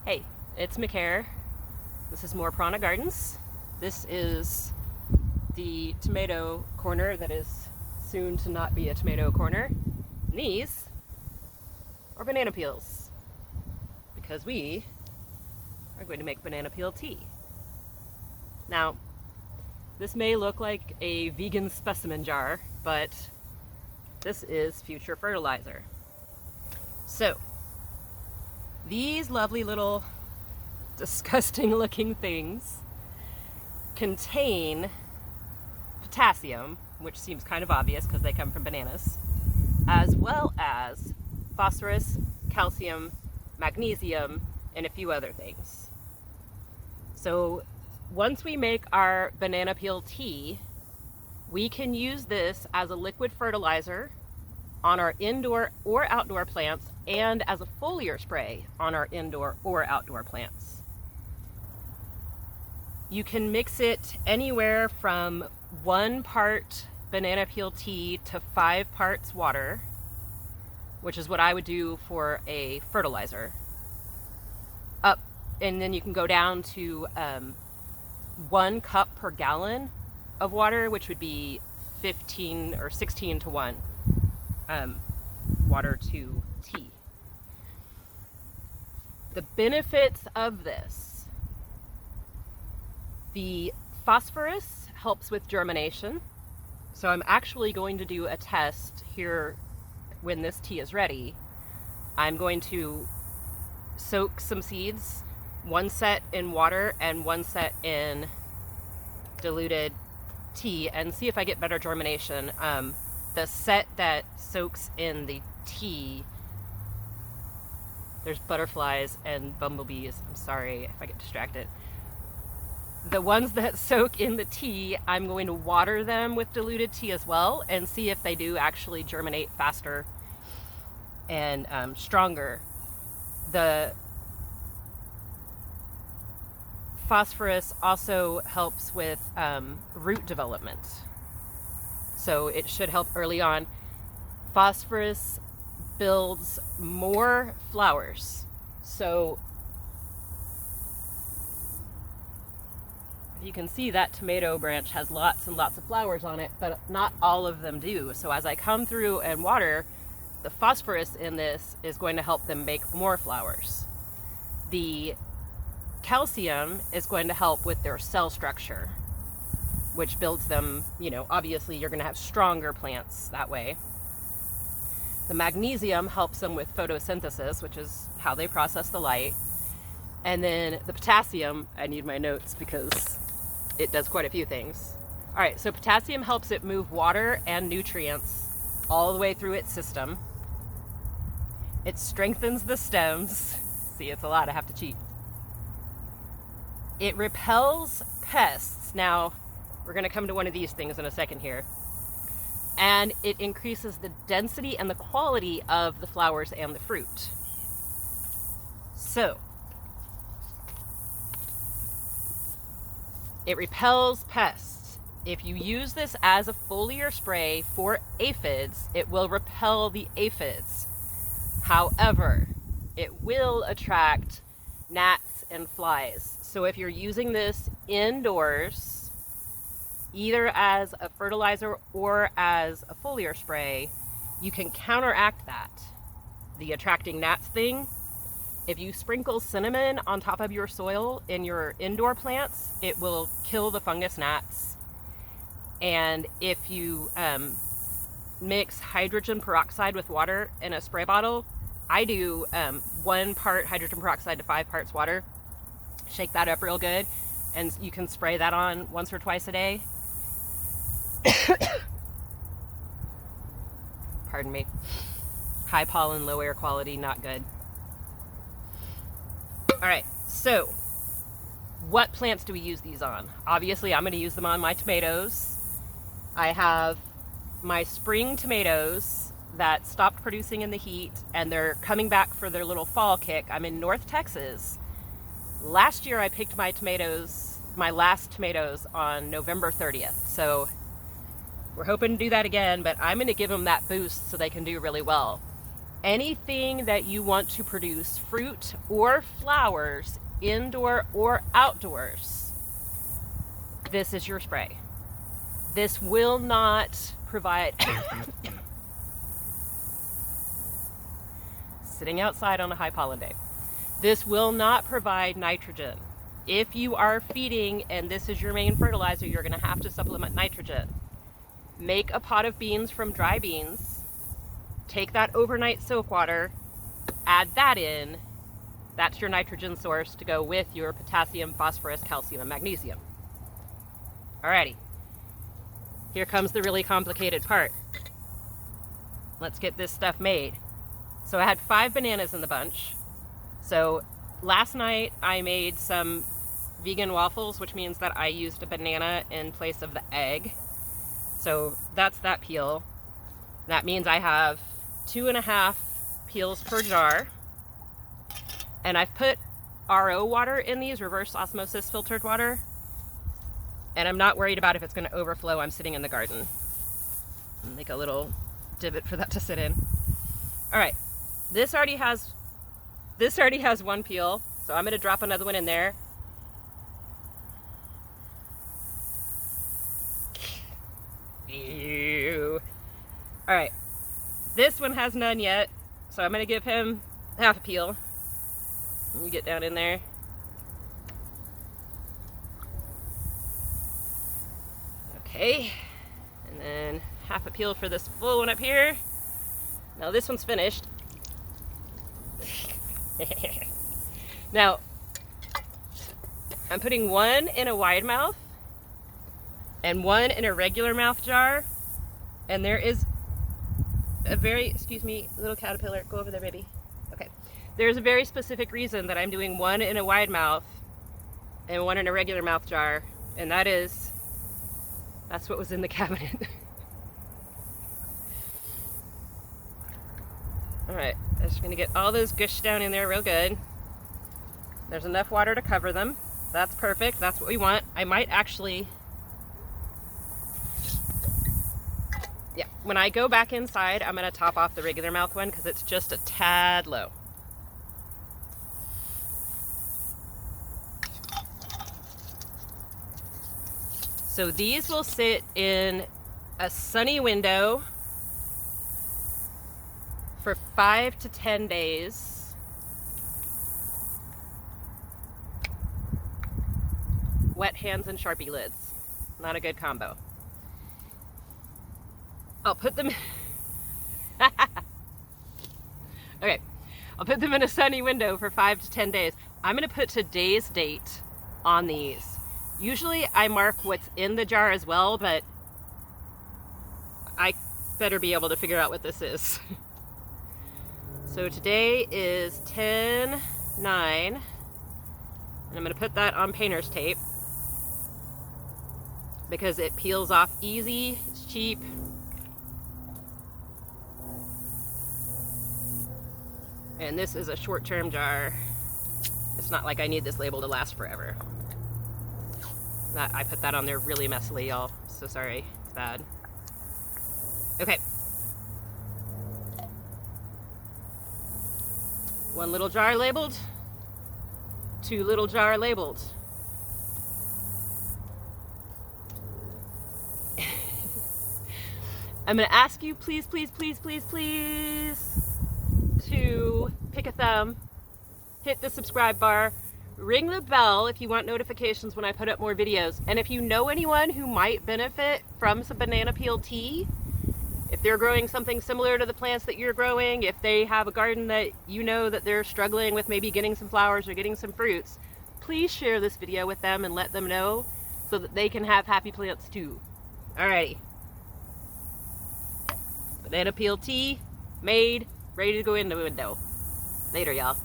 Hey, it's McCare. This is More Prana Gardens. This is the tomato corner that is soon to not be a tomato corner. And these are banana peels because we are going to make banana peel tea. Now, this may look like a vegan specimen jar, but this is future fertilizer. So, these lovely little disgusting looking things contain potassium, which seems kind of obvious because they come from bananas, as well as phosphorus, calcium, magnesium, and a few other things. So once we make our banana peel tea, we can use this as a liquid fertilizer on our indoor or outdoor plants and as a foliar spray on our indoor or outdoor plants. You can mix it anywhere from 1 part banana peel tea to 5 parts water, which is what I would do for a fertilizer. And then you can go down to 1 cup per gallon of water, which would be 15 or 16 to 1 water to tea. The benefits of this: the phosphorus helps with germination. So I'm actually going to do a test here when this tea is ready. I'm going to soak some seeds, 1 set in water and 1 set in diluted tea, and see if I get better germination. The set that soaks in the tea, there's butterflies and bumblebees. I'm sorry if I get distracted. The ones that soak in the tea, I'm going to water them with diluted tea as well and see if they do actually germinate faster and stronger. The phosphorus also helps with root development, so it should help early on. Phosphorus builds more flowers, so you can see that tomato branch has lots and lots of flowers on it, but not all of them do. So as I come through and water, the phosphorus in this is going to help them make more flowers. The calcium is going to help with their cell structure, which builds them, obviously you're going to have stronger plants that way. The magnesium helps them with photosynthesis, which is how they process the light. And then the potassium, I need my notes because it does quite a few things. All right, so potassium helps it move water and nutrients all the way through its system. It strengthens the stems. See, it's a lot, I have to cheat. It repels pests. Now, we're going to come to one of these things in a second here. And it increases the density and the quality of the flowers and the fruit. So, it repels pests. If you use this as a foliar spray for aphids, it will repel the aphids. However, it will attract gnats and flies. So if you're using this indoors, either as a fertilizer or as a foliar spray, you can counteract that, the attracting gnats thing. If you sprinkle cinnamon on top of your soil in your indoor plants, it will kill the fungus gnats. And if you mix hydrogen peroxide with water in a spray bottle, I do 1 part hydrogen peroxide to 5 parts water. Shake that up real good, and you can spray that on once or twice a day. Pardon me. High pollen, low air quality, not good. All right, so what plants do we use these on? Obviously, I'm going to use them on my tomatoes. I have my spring tomatoes that stopped producing in the heat, and they're coming back for their little fall kick. I'm in North Texas. Last year, I picked my last tomatoes on November 30th. So we're hoping to do that again, but I'm going to give them that boost so they can do really well. anything that you want to produce fruit or flowers, indoor or outdoors, this is your spray. This will not provide sitting outside on a high pollen day. This will not provide nitrogen. If you are feeding and this is your main fertilizer, you're going to have to supplement nitrogen. Make a pot of beans from dry beans. Take that overnight soak water, add that in. That's your nitrogen source to go with your potassium, phosphorus, calcium, and magnesium. Alrighty. Here comes the really complicated part. Let's get this stuff made. So I had 5 bananas in the bunch. So last night I made some vegan waffles, which means that I used a banana in place of the egg. So that's that peel. That means I have 2.5 peels per jar. And I've put RO water in these, reverse osmosis filtered water. And I'm not worried about if it's going to overflow. I'm sitting in the garden. Make a little divot for that to sit in. All right, this already has 1 peel, so I'm going to drop another one in there. Ew. All right, this one has none yet, so I'm going to give him half a peel. You get down in there. Okay, and then half a peel for this full one up here. Now this one's finished. Now, I'm putting one in a wide mouth and one in a regular mouth jar. And there is a very, excuse me, little caterpillar, go over there, baby. Okay. There's a very specific reason that I'm doing one in a wide mouth and one in a regular mouth jar. And that's what was in the cabinet. All right, I'm just gonna get all those gush down in there real good. There's enough water to cover them. That's perfect, that's what we want. I might actually, yeah, when I go back inside, I'm gonna top off the regular mouth one because it's just a tad low. So these will sit in a sunny window for 5 to 10 days. Wet hands and Sharpie lids. Not a good combo. I'll put them okay, I'll put them in a sunny window for 5 to 10 days. I'm gonna put today's date on these. Usually I mark what's in the jar as well, but I better be able to figure out what this is. So today is 10/9, and I'm going to put that on painter's tape because it peels off easy, it's cheap. And this is a short-term jar. It's not like I need this label to last forever. I put that on there really messily, y'all. So sorry, it's bad. Okay. 1 little jar labeled, 2 little jar labeled. I'm gonna ask you, please, please, please, please, please, to pick a thumb, hit the subscribe bar, ring the bell if you want notifications when I put up more videos. And if you know anyone who might benefit from some banana peel tea, if they're growing something similar to the plants that you're growing, if they have a garden that you know that they're struggling with maybe getting some flowers or getting some fruits, please share this video with them and let them know so that they can have happy plants too. Alrighty. Banana peel tea made, ready to go in the window. Later, y'all.